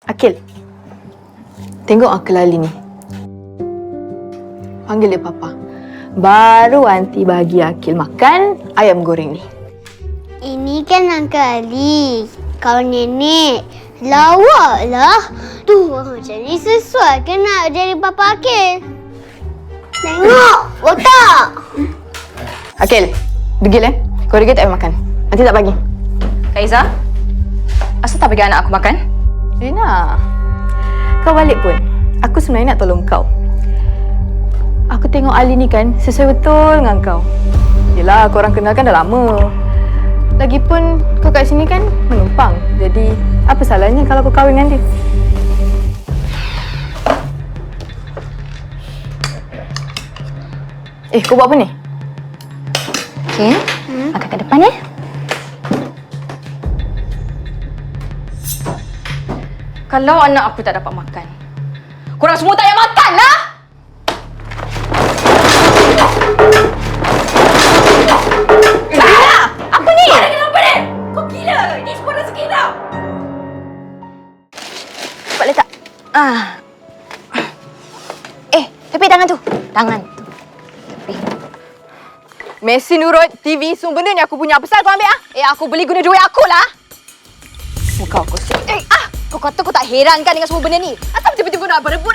Akil, tengok Uncle Ali ni. Panggil dia Papa. Baru Aunty bagi Akil makan ayam goreng ni. Ini kan Uncle Ali, kawan nenek. Lawak lah. Tu orang macam ni sesuai ke nak jadi Papa Akil? Tengok, otak. Akil, degil Kau degil tak payah makan. Nanti tak bagi. Kak Izzah, asal tak bagi anak aku makan? Rina, kau balik pun. Aku sebenarnya nak tolong kau. Aku tengok Ali ni kan sesuai betul dengan kau. Yelah, korang kenal kan dah lama. Lagipun kau kat sini kan menumpang. Jadi, apa salahnya kalau kau kahwin dengan dia? Kau buat apa ni? Okey, makan kat depan ya. Kalau anak aku tak dapat makan, korang semua tak payah makan lah! Apa ni? Kenapa ni? Kau gila! Ini semua rezeki tau! Cepat letak. Tepi tangan tu. Tangan tu. Tepi. Mesin urut, TV, semua benda ni aku punya. Apa salah kau ambil? Aku beli guna duit aku lah! Muka aku sih. Kau kata kau tak heran kan dengan semua benda ni? Asal tiba-tiba nak berebut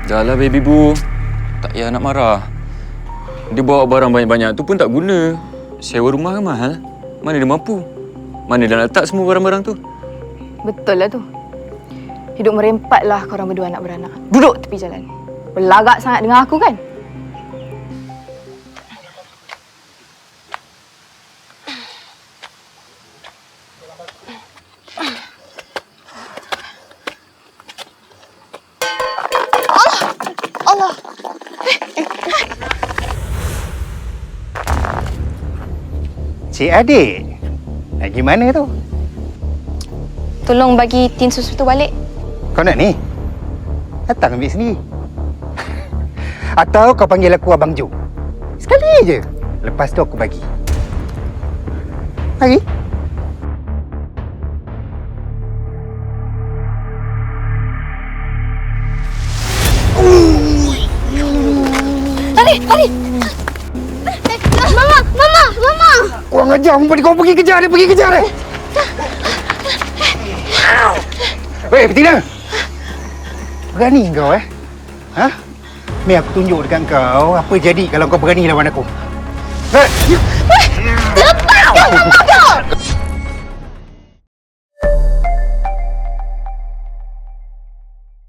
Dah lah baby bu. Tak payah nak marah. Dia bawa barang banyak-banyak tu pun tak guna. Sewa rumah kan mahal. Mana dia mampu? Mana dia nak letak semua barang-barang tu? Betul lah tu. Hidup merempat lah korang berdua anak beranak. Duduk tepi jalan. Berlagak sangat dengan aku kan? Allah! Cik Adik, lagi mana tu? Tolong bagi tin susu tu balik. Kau nak ni? Datang ambil sendiri. Atau kau panggil aku Abang Jo. Sekali je. Lepas tu aku bagi. Lagi? Lari! Mama. Kurang ajar, kau pergi kejar dia, Weh, Betina! Berani kau, Ha? Ni aku tunjuk dekat kau apa jadi kalau kau berani lawan aku. Lepas!